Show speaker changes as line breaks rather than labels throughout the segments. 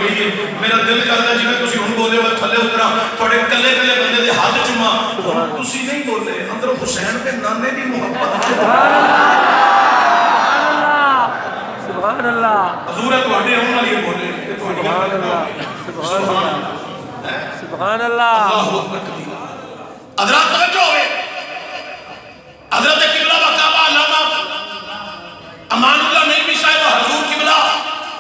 گئی ہے. میرا دل کرتا جی تسی ہن بولے ہو تھلے اترا تھوڑے کلے کلے بندے دے ہاتھ چوما تسی نہیں بولے اندر حسین کے نانے دی محبت.
سبحان اللہ سبحان اللہ
حضور تواڈے اون والی بولے
سبحان اللہ سبحان اللہ سبحان اللہ.
اللہ اکبر کبیرہ. حضرات توجہ ہوئے حضرت قبلہ و کعبہ علامہ امان اللہ نعیمی صاحب حضور قبلہ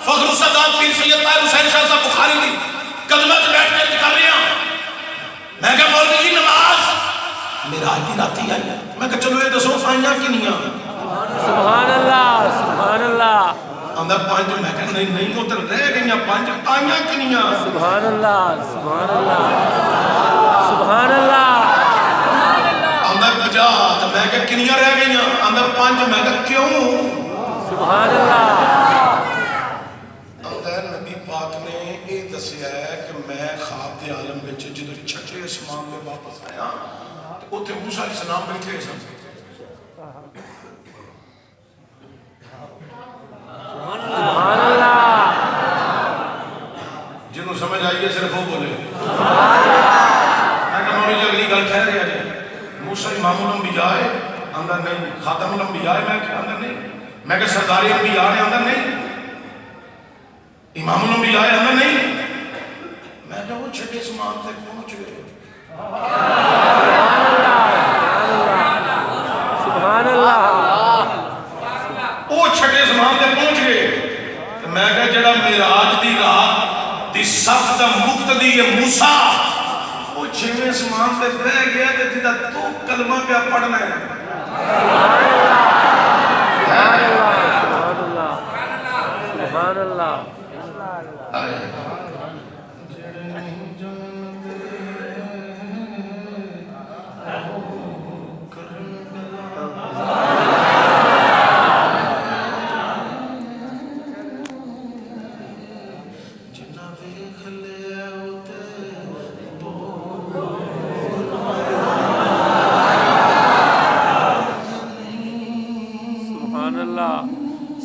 فخر السادات پیر سید طاہر حسین شاہ صاحب بخاری دی قدمہ سے بیٹھ کر کر رہے ہیں. میں کہا مولوی جی نماز معراج دی راتی آئی. میں کہا چلو یہ دسو آئیاں کنیاں.
سبحان اللہ سبحان اللہ
اندر پانچ. میں کہا نہیں نہیں وہ تو رہ گئیاں پانچ آئیاں کنیاں.
سبحان اللہ سبحان اللہ سبحان اللہ.
اندر 50 تو میں کہا کنیاں رہ گئیاں. اندر 5. میں کہا کیوں؟
سبحان اللہ.
اندر نبی پاک نے یہ دسیا ہے کہ میں خواب دے عالم وچ جدوں چھٹے اسمان میں واپس آیا تو اوتھے موسیٰ علیہ السلام بیٹھے سن.
سبحان اللہ.
جنہوں سمجھ آئیے صرف وہ بولے. میں کہا مولوی جی اگلی گل ٹھہرے آ جائے. موسیٰ امام الانبیاء ہے اندر نہیں. خاتم الانبیاء ہے میں کہ اندر نہیں. میں کہ سردار انبیاء ہے اندر نہیں. امام الانبیاء ہے اندر نہیں. میں کہ وہ چھٹے اسمان تک پہنچ گئے.
سبحان اللہ.
وہ چھٹے اسمان تک پہنچ گئے. میں کہ جڑا معراج دی رات دی صف دا مقتدی ہے موسیٰ وہ 6ویں اسمان تے بہ گیا تے جدا تو کلمہ پہ پڑھنا ہے.
سبحان اللہ سبحان اللہ.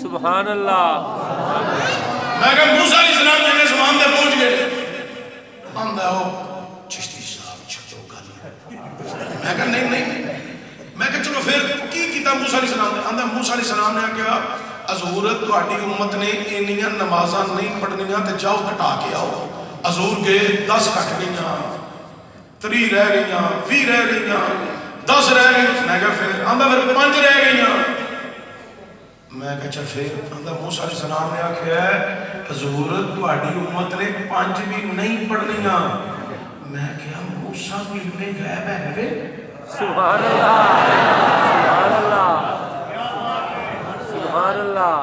سبحان اللہ.
میں کہا موسیٰ علیہ السلام جنہیں زمان دے پہنچ گئے آندھا ہو چشتی صاحب چھٹو گل. میں کہا نہیں نہیں. میں کہا چلو پھر کی کیتا موسیٰ علیہ السلام نے. آندھا موسیٰ علیہ السلام نے کہا حضور تہاڈی امت نے انیاں نمازاں نہیں پڑھنیاں تے جاؤ کٹا کے آؤ. حضور گئے 10 کٹ گئیاں 3 رہ گئیاں 20 رہ گئیاں 10 رہ گئیاں. میں کہا پھر آندھا پھر 5 رہ گئیاں. میں کہا چل پھر اندر موسیٰ علیہ السلام نے آکھیا ہے حضور تہاڈی امت نے 5 بھی نہیں پڑھنیاں. میں کہا موسیٰ کی علم غیب ہے.
سبحان اللہ سبحان اللہ سبحان اللہ.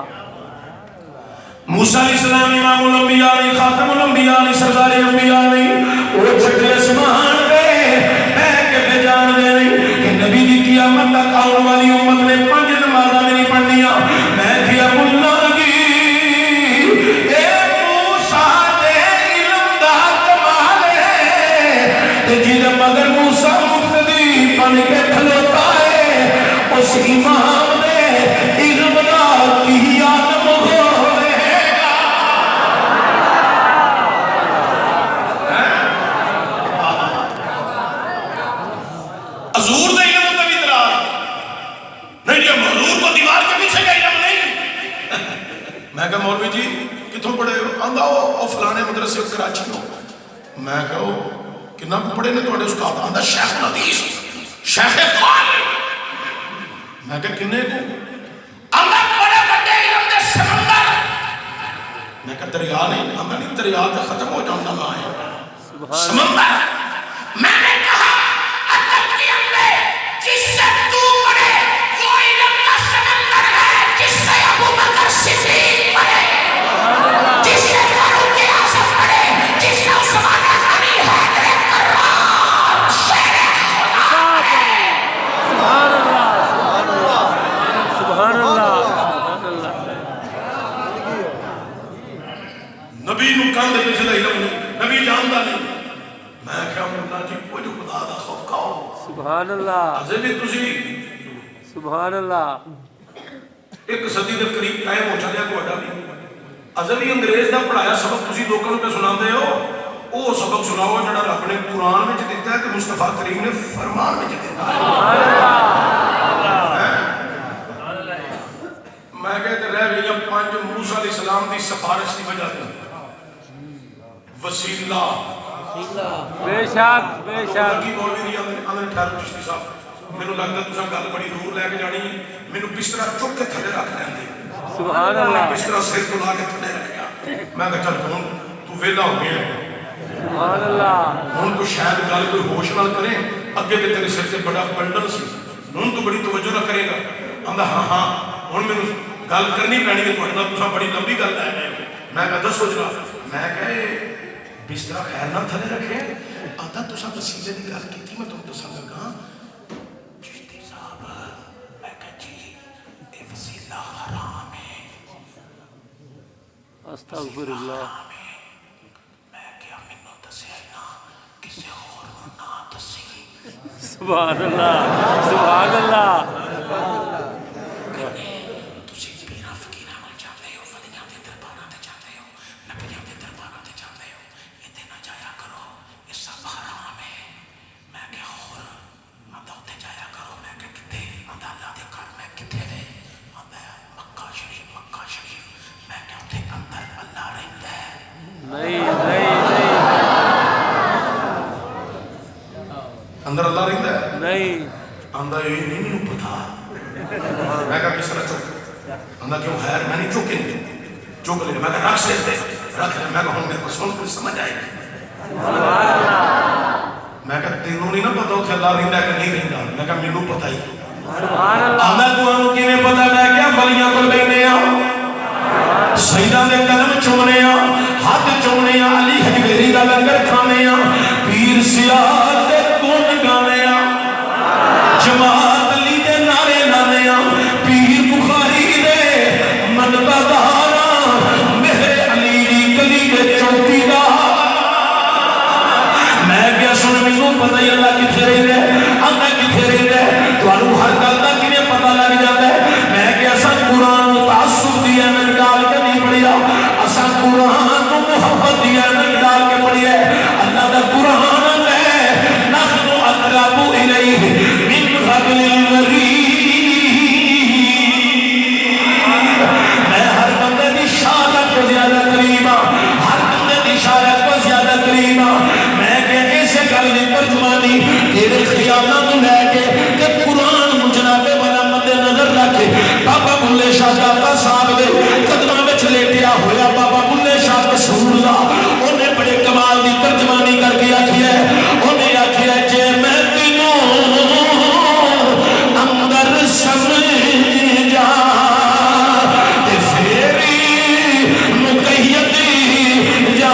موسیٰ علیہ السلام امام الانبیاء نہیں خاتم الانبیاء نہیں سردار انبیاء نہیں. وہ چھٹے اسمان پہ میں کہ جان دے نہیں کہ نبی دی قیامت تک آنے والی امت نے 5 نمازاں نہیں پڑھنیاں. میں کیا بلنا لگی اے موسیٰ دے علم دا کمال ہے جن مگر موسیٰ مقتدی بن کے کھلوتا ہے اس امام نے علم دا کی عالم ہوئے گا. حضور دے علم کا بھی اطلاع نہیں. جب حضور کو دیوار کے پیچھے کا علم نہیں. میں کہا مولوی جی کتوں پڑھے ہو؟ آندھا وہ فلانے مدرسے کراچی ہو. میں کہا کنا پڑھے نے تھوڑے استاد؟ آندھا شیخ الحدیث شیخ قال. میں کہا کنے کو؟ آندھا بڑے بڑے علم دے سمندر. میں کہا دریا نہیں. آندھا نہیں دریا تے ختم ہو جانا نہ ہے سمندر. میں نے کہا ادب کے اندر جس سے تو پڑھے وہ علم کا سمندر ہے جس سے ابو بکر صدیق پڑھے جس سے فاروق اعظم پڑھے جس سے عثمان غنی حیدر کرار شیر خدا پڑھے.
سبحان اللہ سبحان اللہ سبحان اللہ سبحان اللہ.
نبی نو کان دے پیچھے دا علم نہیں. نبی جاندا نہیں. میں کہا مولا جی کوئی خدا دا خوف کھاؤ.
سبحان اللہ
اجے بھی تسی
سبحان اللہ.
ایک صدی دے قریب ٹائم ہو چلیا تہاڈا بھی. ازلی انگریز دا پڑھایا سبق تسی لوگوں پہ سناندے ہو وہ سبق سناؤ جڑا رب نے قرآن میں دیتا ہے کہ مصطفیٰ کریم نے فرمان میں دیتا ہے. میں کہتے رہ گئی ہوں 5 موسیٰ علیہ السلام دی سفارش کی وجہ سے وسیلہ
بے شک بے شک
کی مولوی دی اندر ٹھہرو چشتی صاحب میں لگتا تساں گل بڑی دور لے کے جانی ہے میں بسترا چک کے تھلے رکھ لیندے
سبحان اللہ
بسترا سر تو لا کے تھلے رکھیا میں کہا چل ہوں تو ویلا ہو گیا
سبحان اللہ
ہوں تو شاید گل کوئی ہوش نال کرے اگے تے تیرے سر سے بڑا بنڈل سی ہوں تو بڑی توجہ نہ کرے گا آندا ہاں ہاں ہوں میں گل کرنی پینی ہے تھوڑے نال تساں بڑی لمبی گل لے گئے میں کہا دسو جناب میں کہے بسترا خیر نہ تھلے رکھے آتا تساں وسیلے دی گل کیتی میں تم دساں لگا چشتی صاحب میں کہا جی اے وسیلہ حرام ہے
استغفر اللہ سبحان اللہ سبحان اللہ
تسی پیرا فقیراں نال جاندے ہو فقیراں دے درباراں تے جاندے ہو نبیاں دے درباراں تے جاندے ہو ایتھے نہ جایا کرو یہ سب حرام ہے میں کہ اور آندا اوتھے جایا کرو میں کہ کتے آندا اللہ دے گھر میں کتے وے آندا مکہ شریف میں کہ اوتھے اندر اللہ رہندا ہے
نہیں
اندر اللہ رہندا ہے
نہیں
آندا یہ نہیں مینوں پتہ میں کہا کس طرح چک آندا کیوں خیر میں نہیں چکے چک لے میں کہا رکھ سے رکھ لے میں کہا ہوں میرے کو سن کچھ سمجھ آئے میں کہا تینوں نہیں نہ پتا اتنے اللہ رہندا ہے کہ نہیں رہندا میں کہا مینوں پتہ ہی
سبحان اللہ
آندا تانوں کیویں پتہ میں کیا بلیاں کول بیٹھے ہاں سیداں دے قدم چومنے ہاں ہاتھ چومنے ہاں علی حجویری دا لنگر کھانے ہاں پیر سیاہ دے گن گانے ہاں جماعت علی دے نعرے لانے ہاں پیر بخاری دے منتا دارا میرے علی دی گلی دے چوکیدار میں کیا سن مینوں پتہ ہی اللہ کتھے رہندا ہے آندا کتھے رہندا ہے تانوں ہر گل دا کیویں پتہ لگ جاندا ہے میں کیا اساں قرآن نوں تعصب دی احمد ڈال کے نہیں پڑھیا اساں قرآن نوں محبت دی احمد ڈال کے پڑھیا اللہ دا قرآن ہے نحن اقرب الیہ من حبل الورید میں ہر بندے دی شہادت کو زیادہ قریب ہاں ہر بندے دی شہادت کو زیادہ قریب ہاں میں کہ ایسے گل دی ترجمانی تیرے خیالات تو لے کے کہ قرآن مجنابے والا مد نظر رکھے بابا بلے شاہ داتا صاحب دے قدمہ میں لیٹیا ہویا بابا بلے شاہ رسول اللہ انہیں بڑے کمال دی ترجمانی کر کے آکھی ہے انہیں آکھی ہے جے میں تینوں اندر سمجھا کہ فیری مقیدی جا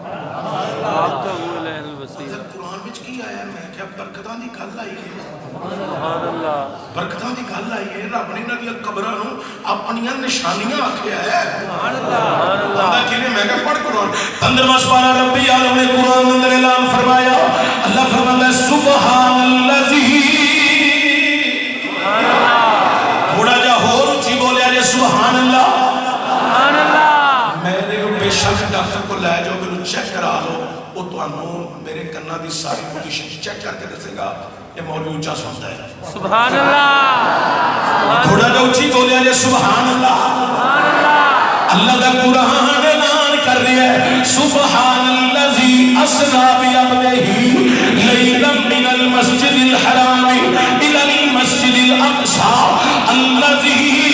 آپ کا وہ الہ الوسیع
قرآن وچ کی آیا میں کہ برکتاں دی گل آئی ہے
سبحان اللہ
برکتاں دی گل آئی ہے رب نے انہاں دی قبراں نو اپنیاں نشانیاں آکھیا ہے
سبحان اللہ
اللہ کیویں میں کہ پڑھ قرآن 15واں سپارہ ربی عالم نے قرآن دے اندر اعلان فرمایا اللہ فرماتا ہے سبحان الذی
سبحان اللہ
تھوڑا جا ہور اونچی بولیا جے سبحان اللہ
سبحان اللہ
میرے بے شک ڈاکٹر کو لے جاؤ میرے چیک کرا لو وہ تمہوں میرے کنا دی ساری پوزیشن چیک کر کے دسے گا یہ مولوی اونچا سنتا ہے
سبحان اللہ
تھوڑا جا اونچی بولیا جے سبحان اللہ
سبحان اللہ
اللہ دا قرآن اعلان کر رہی ہے سبحان الذی اسری بعبدہ لیلا من المسجد الحرام الى المسجد الاقصى الذی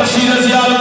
تفسیر